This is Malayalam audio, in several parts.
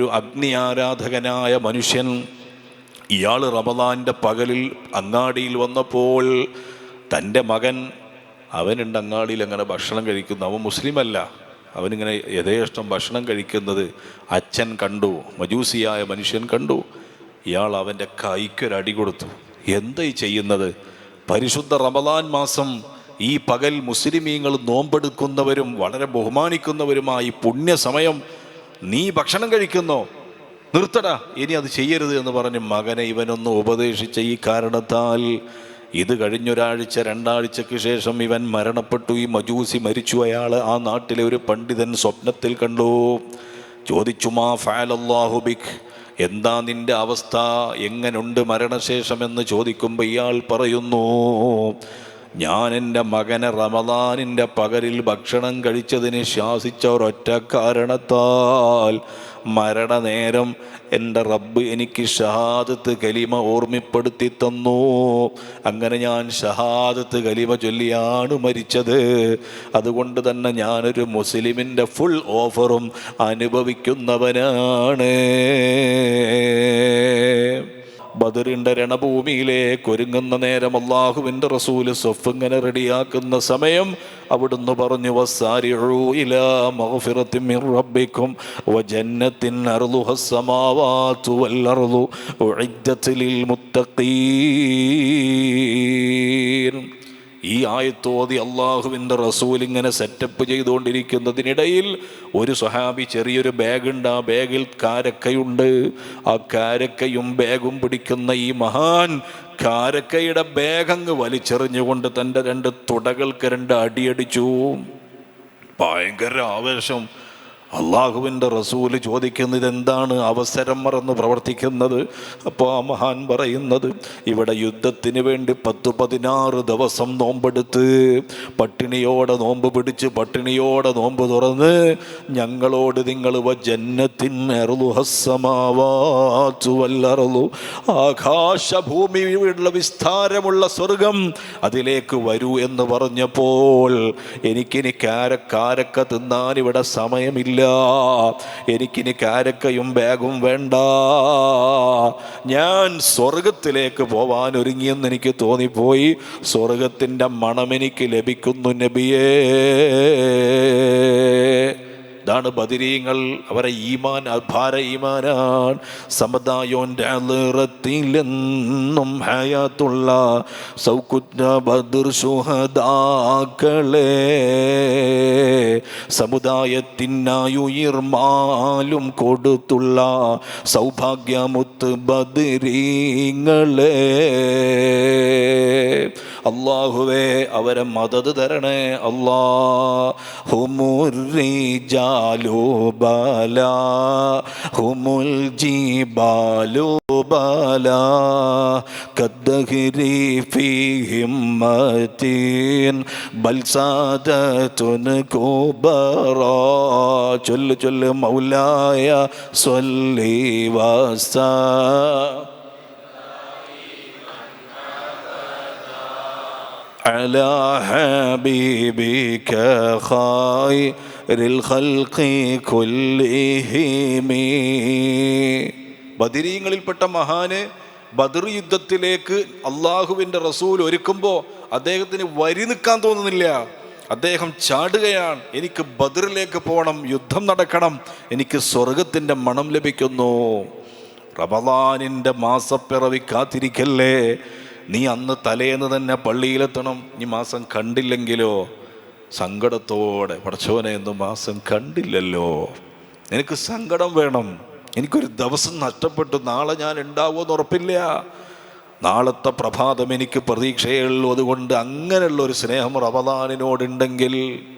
ഒരു അഗ്നി ആരാധകനായ മനുഷ്യൻ, ഇയാൾ റമദാൻ്റെ പകലിൽ അങ്ങാടിയിൽ വന്നപ്പോൾ തൻ്റെ മകൻ, അവനുണ്ട് അങ്ങാടിയിൽ അങ്ങനെ ഭക്ഷണം കഴിക്കുന്നു. അവൻ മുസ്ലിമല്ല, അവനിങ്ങനെ യഥേഷ്ടം ഭക്ഷണം കഴിക്കുന്നത് അച്ഛൻ കണ്ടു, മജൂസിയായ മനുഷ്യൻ കണ്ടു. ഇയാൾ അവൻ്റെ കൈക്കൊരടി കൊടുത്തു. എന്തായി ചെയ്യുന്നത്? പരിശുദ്ധ റമദാൻ മാസം ഈ പകൽ മുസ്ലിമീങ്ങൾ നോമ്പെടുക്കുന്നവരും വളരെ ബഹുമാനിക്കുന്നവരുമായി പുണ്യസമയം നീ ഭക്ഷണം കഴിക്കുന്നോ? നിർത്തടാ, ഇനി അത് ചെയ്യരുത് എന്ന് പറഞ്ഞ് മകനെ ഇവനൊന്ന് ഉപദേശിച്ച ഈ കാരണത്താൽ ഇത് കഴിഞ്ഞൊരാഴ്ച 2 ആഴ്ചക്ക് ശേഷം ഇവൻ മരണപ്പെട്ടു. ഈ മജൂസി മരിച്ചു. അയാൾ ആ നാട്ടിലെ ഒരു പണ്ഡിതൻ സ്വപ്നത്തിൽ കണ്ടു. ചോദിച്ചു, മാ ഫഅലല്ലാഹു ബിക്, എന്താ നിന്റെ അവസ്ഥ, എങ്ങനുണ്ട് മരണശേഷം എന്ന് ചോദിക്കുമ്പോൾ ഇയാൾ പറയുന്നു, ഞാൻ എൻ്റെ മകനെ റമദാനിൻ്റെ പകലിൽ ഭക്ഷണം കഴിച്ചതിന് ശാസിച്ച ഒരൊറ്റ കാരണത്താൽ മരണനേരം എൻ്റെ റബ്ബ് എനിക്ക് ഷഹാദത്ത് കലിമ ഓർമ്മപ്പെടുത്തി തന്നു. അങ്ങനെ ഞാൻ ഷഹാദത്ത് കലിമ ചൊല്ലിയാണ് മരിച്ചത്. അതുകൊണ്ട് തന്നെ ഞാനൊരു മുസ്ലിമിൻ്റെ ഫുൾ ഓഫറും അനുഭവിക്കുന്നവനാണ്. ബദറിൻ്റെ രണഭൂമിയിലേക്ക് ഒരുങ്ങുന്ന നേരം അല്ലാഹുവിൻ്റെ റസൂല് സ്വഫ് ഇങ്ങനെ റെഡിയാക്കുന്ന സമയം അവിടുന്ന് പറഞ്ഞു, വസ്സാരിഉ ഇലാ മഗ്ഫിറത്തിൻ മിർ റബ്ബിക്കും വജന്നത്തിൻ അർളുഹസ് സമാവാതു വൽ അർളു ഉഇദ്ദത് ലിൽ മുത്തഖീൻ. ഈ ആയത്തോതി അള്ളാഹുവിൻ്റെ റസൂൽ ഇങ്ങനെ സെറ്റപ്പ് ചെയ്തുകൊണ്ടിരിക്കുന്നതിനിടയിൽ ഒരു സ്വഹാബി ചെറിയൊരു ബാഗുണ്ട്, ആ ബാഗിൽ കാരക്കയുണ്ട്. ആ കാരക്കയും ബാഗും പിടിക്കുന്ന ഈ മഹാൻ കാരക്കയുടെ ബാഗങ്ങ് വലിച്ചെറിഞ്ഞുകൊണ്ട് തൻ്റെ 2 തുടകൾക്ക് 2 അടിയടിച്ചു. ഭയങ്കര ആവേശം. അള്ളാഹുവിൻ്റെ റസൂല് ചോദിക്കുന്നത്, എന്താണ് അവസരം മറന്ന് പ്രവർത്തിക്കുന്നത്? അപ്പോൾ ആ മഹാൻ പറയുന്നത്, ഇവിടെ യുദ്ധത്തിന് വേണ്ടി 10-16 ദിവസം നോമ്പെടുത്ത് പട്ടിണിയോടെ നോമ്പ് പിടിച്ച് പട്ടിണിയോടെ നോമ്പ് തുറന്ന് ഞങ്ങളോട് നിങ്ങൾ ആകാശഭൂമിയുള്ള വിസ്താരമുള്ള സ്വർഗം അതിലേക്ക് വരൂ എന്ന് പറഞ്ഞപ്പോൾ എനിക്കിനി കാരക്ക തിന്നാൻ ഇവിടെ സമയമില്ല, എനിക്കിനി കാരക്കയും ബാഗും വേണ്ട, ഞാൻ സ്വർഗത്തിലേക്ക് പോവാൻ ഒരുങ്ങിയെന്ന് എനിക്ക് തോന്നിപ്പോയി. സ്വർഗത്തിൻ്റെ മണം എനിക്ക് ലഭിക്കുന്നു നബിയേ. ഇതാണ് ബദരീങ്ങൾ. അവരെ ഈമാൻ അഭാര ഈമാനാണ്. സമുദായോൻ്റെ അലറത്തിലെന്നും ഹയാത്തുള്ള സൗകുറ്റ ബദർ ശുഹദാക്കളെ, സമുദായത്തിനായുയിർമാലും കൊടുത്തുള്ള സൗഭാഗ്യമുത്ത് ബദരീങ്ങളെ. അല്ലാഹുവേ അവരെ മദദ് തരണേ. അല്ലാഹുമുർരിജാലു ബലാ ഹുമുൽ ജിബാലു ബലാ കദ്ദഹരി ഫീ ഹിമ്മത്തിൻ ബൽ സാദത്തുൻ കുബറാ. ചൊല്ല് മൗലായ സ്വല്ലി വസാ അലാ ഹബീബിക ഖൈറിൽ ഖൽഖി കുല്ലിഹിം. ബദരീങ്ങളിൽപ്പെട്ട മഹാന് ബദർ യുദ്ധത്തിലേക്ക് അള്ളാഹുവിൻ്റെ റസൂൽ ഒരുക്കുമ്പോൾ അദ്ദേഹത്തിന് വരി നിൽക്കാൻ തോന്നുന്നില്ല. അദ്ദേഹം ചാടുകയാണ്. എനിക്ക് ബദറിലേക്ക് പോകണം, യുദ്ധം നടക്കണം, എനിക്ക് സ്വർഗത്തിൻ്റെ മണം ലഭിക്കുന്നു. റമദാനിൻ്റെ മാസപ്പിറവി കാത്തിരിക്കല്ലേ, നീ അന്ന് തലേന്ന് തന്നെ പള്ളിയിലെത്തണം. ഈ മാസം കണ്ടില്ലെങ്കിലോ സങ്കടത്തോടെ, പടച്ചോനെ എന്നും മാസം കണ്ടില്ലല്ലോ, എനിക്ക് സങ്കടം വേണം, എനിക്കൊരു ദിവസം നഷ്ടപ്പെട്ടു, നാളെ ഞാൻ ഉണ്ടാവുമെന്ന് ഉറപ്പില്ല, നാളത്തെ പ്രഭാതം എനിക്ക് പ്രതീക്ഷയേ ഉള്ളൂ. അതുകൊണ്ട് അങ്ങനെയുള്ളൊരു സ്നേഹം റമദാനിനോടുണ്ടെങ്കിൽ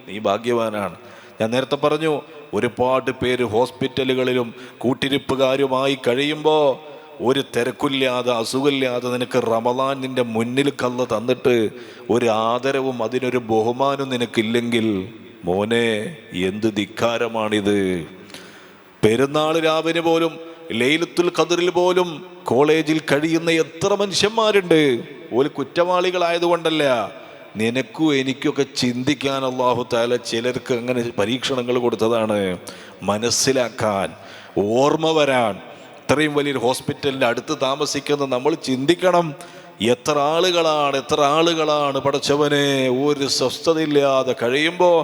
നീ ഭാഗ്യവാനാണ്. ഞാൻ നേരത്തെ പറഞ്ഞു, ഒരുപാട് പേര് ഹോസ്പിറ്റലുകളിലും കൂട്ടിരിപ്പുകാരുമായി കഴിയുമ്പോൾ ഒരു തിരക്കില്ലാതെ അസുഖമില്ലാതെ നിനക്ക് റമദാൻ നിൻ്റെ മുന്നിൽ കള്ള തന്നിട്ട് ഒരു ആദരവും അതിനൊരു ബഹുമാനവും നിനക്കില്ലെങ്കിൽ മോനെ എന്ത് ധിക്കാരമാണിത്. പെരുന്നാൾ രാവിന് പോലും ലൈലത്തുൽ ഖദറിൽ പോലും കോളേജിൽ കഴിയുന്ന എത്ര മനുഷ്യന്മാരുണ്ട്. ഒരു കുറ്റവാളികളായതുകൊണ്ടല്ല, നിനക്കും എനിക്കൊക്കെ ചിന്തിക്കാൻ അല്ലാഹു തആല ചിലർക്ക് അങ്ങനെ പരീക്ഷണങ്ങൾ കൊടുത്തതാണ്, മനസ്സിലാക്കാൻ. ഓർമ്മ വരാൻ. ഇത്രയും വലിയൊരു ഹോസ്പിറ്റലിൻ്റെ അടുത്ത് താമസിക്കുന്ന നമ്മൾ ചിന്തിക്കണം, എത്ര ആളുകളാണ് പടച്ചവനെ ഒരു സ്വസ്ഥതയില്ലാതെ കഴിയുമ്പോൾ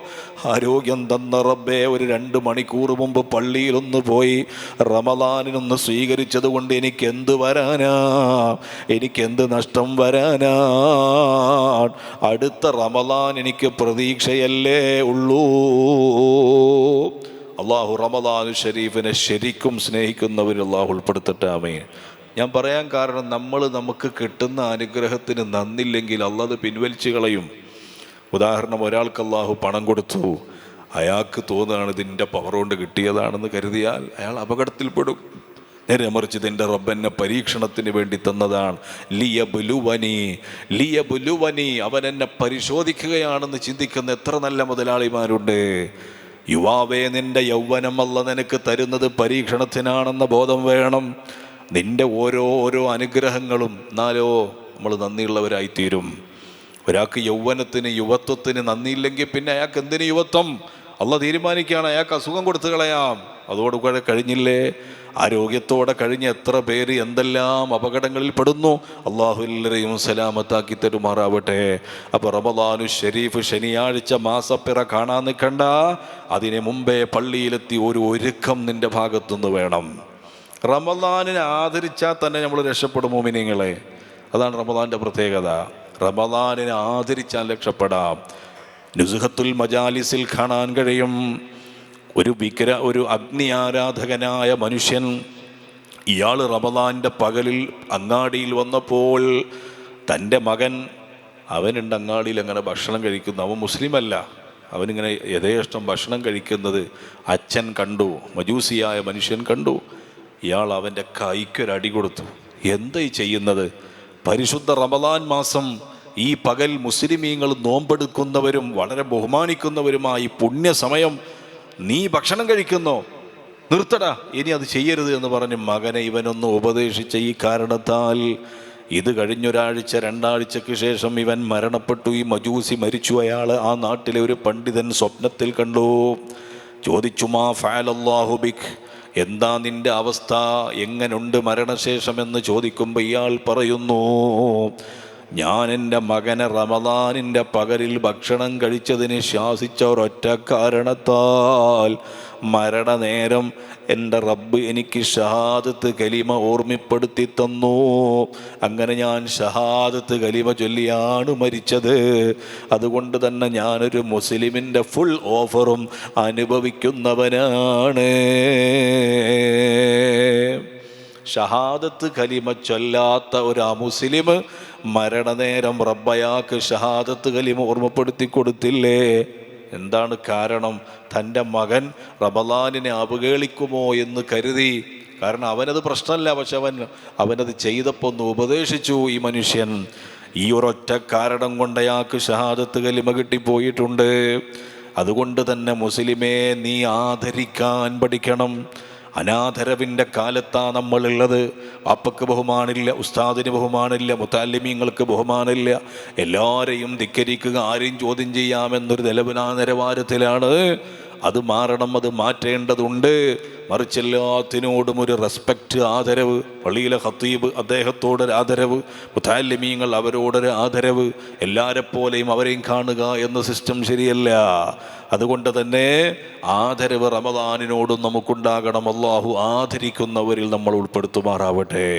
ആരോഗ്യം തന്ന റബ്ബേ, ഒരു 2 മണിക്കൂർ മുമ്പ് പള്ളിയിലൊന്ന് പോയി റമദാനിനൊന്ന് സ്വീകരിച്ചത് കൊണ്ട് എനിക്കെന്ത് വരാനാ, എനിക്കെന്ത് നഷ്ടം വരാനാ? അടുത്ത റമദാൻ എനിക്ക് പ്രതീക്ഷയല്ലേ ഉള്ളൂ. അള്ളാഹു റമദാനു ഷരീഫിനെ ശരിക്കും സ്നേഹിക്കുന്നവർ അള്ളാഹു ഉൾപ്പെടുത്തട്ടെ. ആമീൻ. ഞാൻ പറയാൻ കാരണം, നമുക്ക് കിട്ടുന്ന അനുഗ്രഹത്തിന് നന്ദില്ലെങ്കിൽ അള്ളാഹ് പിൻവലിച്ച് കളയും. ഉദാഹരണം, ഒരാൾക്ക് അള്ളാഹു പണം കൊടുത്തു, അയാൾക്ക് തോന്നുകയാണ് ഇതിൻ്റെ പവർ കൊണ്ട് കിട്ടിയതാണെന്ന് കരുതിയാൽ അയാൾ അപകടത്തിൽപ്പെടും. നേരെ മറിച്ച് ഇതിൻ്റെ റബ്ബെന്നെ പരീക്ഷണത്തിന് വേണ്ടി തന്നതാണ്. ലിയബുലുവനി, അവൻ എന്നെ പരിശോധിക്കുകയാണെന്ന് ചിന്തിക്കുന്ന എത്ര നല്ല മുതലാളിമാരുണ്ട്. യുവാവേ, നിന്റെ യൗവനം അല്ല നിനക്ക് തരുന്നത് പരീക്ഷണത്തിനാണെന്ന ബോധം വേണം. നിന്റെ ഓരോ അനുഗ്രഹങ്ങളും എന്നാലോ നമ്മൾ നന്ദിയുള്ളവരായിത്തീരും. ഒരാൾക്ക് യൗവനത്തിന് യുവത്വത്തിന് നന്ദിയില്ലെങ്കിൽ പിന്നെ അയാൾക്ക് എന്തിന് യുവത്വം? അള്ളാഹ് തീരുമാനിക്കുകയാണ്, അയാൾക്ക് അസുഖം കൊടുത്തു കളയാം. അതോടുകൂടെ കഴിഞ്ഞില്ലേ? ആരോഗ്യത്തോടെ കഴിഞ്ഞ എത്ര പേര് എന്തെല്ലാം അപകടങ്ങളിൽ പെടുന്നു. അള്ളാഹു എല്ലാവരെയും സലാമത്താക്കി തരുമാറാവട്ടെ. അപ്പോൾ റമദാനു ഷരീഫ് ശനിയാഴ്ച മാസപ്പിറ കാണാൻ നിൽക്കണ്ട, അതിന് മുമ്പേ പള്ളിയിലെത്തി ഒരു ഒരുക്കം നിന്റെ ഭാഗത്തുനിന്ന് വേണം. റമദാനിനെ ആദരിച്ചാൽ തന്നെ നമ്മൾ രക്ഷപ്പെടും മോമിനീങ്ങളെ. അതാണ് റമദാൻ്റെ പ്രത്യേകത. റമദാനിനെ ആദരിച്ചാൽ രക്ഷപ്പെടാം. നുസ്ഹത്തുൽ മജാലിസിൽ കാണാൻ കഴിയും, ഒരു അഗ്നി ആരാധകനായ മനുഷ്യൻ, ഇയാൾ റമദാൻ്റെ പകലിൽ അങ്ങാടിയിൽ വന്നപ്പോൾ തൻ്റെ മകൻ, അവനുണ്ട് അങ്ങാടിയിൽ അങ്ങനെ ഭക്ഷണം കഴിക്കുന്നു. അവൻ മുസ്ലിമല്ല, അവനിങ്ങനെ യഥേഷ്ടം ഭക്ഷണം കഴിക്കുന്നത് അച്ഛൻ കണ്ടു, മജൂസിയായ മനുഷ്യൻ കണ്ടു. ഇയാൾ അവൻ്റെ കൈക്കൊരടി കൊടുത്തു. എന്താ ഈ ചെയ്യുന്നത്? പരിശുദ്ധ റമദാൻ മാസം ഈ പകൽ മുസ്ലിമീങ്ങൾ നോമ്പെടുക്കുന്നവരും വളരെ ബഹുമാനിക്കുന്നവരുമായി പുണ്യസമയം നീ ഭക്ഷണം കഴിക്കുന്നോ? നിർത്തടാ, ഇനി അത് ചെയ്യരുത് എന്ന് പറഞ്ഞ് മകനെ ഇവനൊന്ന് ഉപദേശിച്ച ഈ കാരണത്താൽ ഇത് കഴിഞ്ഞൊരാഴ്ച 2 ആഴ്ചക്ക് ശേഷം ഇവൻ മരണപ്പെട്ടു. ഈ മജൂസി മരിച്ചു. അയാൾ ആ നാട്ടിലെ ഒരു പണ്ഡിതൻ സ്വപ്നത്തിൽ കണ്ടു. ചോദിച്ചു, മാ ഫഅലല്ലാഹു ബിക്, എന്താ നിന്റെ അവസ്ഥ, എങ്ങനുണ്ട് മരണശേഷം എന്ന് ചോദിക്കുമ്പോൾ ഇയാൾ പറയുന്നു, ഞാൻ എൻ്റെ മകനെ റമദാനിൻ്റെ പകലിൽ ഭക്ഷണം കഴിച്ചതിന് ശാസിച്ച ഒരൊറ്റ കാരണത്താൽ മരണനേരം എൻ്റെ റബ്ബ് എനിക്ക് ഷഹാദത്ത് കലിമ ഓർമ്മപ്പെടുത്തി തന്നു. അങ്ങനെ ഞാൻ ഷഹാദത്ത് കലിമ ചൊല്ലിയാണ് മരിച്ചത്. അതുകൊണ്ട് തന്നെ ഞാനൊരു മുസ്ലിമിൻ്റെ ഫുൾ ഓഫറും അനുഭവിക്കുന്നവനാണ്. ഷഹാദത്ത് കലിമ ചൊല്ലാത്ത ഒരു അമുസ്ലിം മരണനേരം റബ്ബയാക്ക് ഷഹാദത്ത് കലിമ ഓർമ്മപ്പെടുത്തി കൊടുത്തില്ലേ? എന്താണ് കാരണം? തൻ്റെ മകൻ റമദാനിനെ അവഹേളിക്കുമോ എന്ന് കരുതി. കാരണം അവനത് പ്രശ്നമല്ല, പക്ഷെ അവനത് ചെയ്തപ്പോൾ ഒന്ന് ഉപദേശിച്ചു ഈ മനുഷ്യൻ. ഈ ഒരൊറ്റ കാരണം കൊണ്ട് അയാൾക്ക് ഷഹാദത്ത് കലിമ കിട്ടിപ്പോയിട്ടുണ്ട്. അതുകൊണ്ട് തന്നെ മുസ്ലിമേ, നീ ആദരിക്കാൻ പഠിക്കണം. അനാദരവിൻ്റെ കാലത്താണ് നമ്മളുള്ളത്. അപ്പക്ക് ബഹുമാനില്ല, ഉസ്താദിന് ബഹുമാനില്ല, മുത്തല്ലിമീങ്ങൾക്ക് ബഹുമാനില്ല. എല്ലാവരെയും ധിക്കരിക്കുക, ആരെയും ചോദ്യം ചെയ്യാമെന്നൊരു നിലവാരത്തിലാണ്. അത് മാറണം, അത് മാറ്റേണ്ടതുണ്ട്. മറിച്ച് എല്ലാത്തിനോടും ഒരു റെസ്പെക്റ്റ്, ആദരവ്. പള്ളിയിലെ ഖത്തീബ് അദ്ദേഹത്തോടൊരു ആദരവ്, മുത്തല്ലിമീങ്ങൾ അവരോടൊരു ആദരവ്, എല്ലാവരെപ്പോലെയും അവരെയും കാണുക എന്ന സിസ്റ്റം ശരിയല്ല. അതുകൊണ്ട് തന്നെ ആദരവ് റമദാനിനോടും നമുക്കുണ്ടാകണം. അല്ലാഹു ആദരിക്കുന്നവരിൽ നമ്മൾ ഉൾപ്പെടുത്തുമാറാവട്ടെ.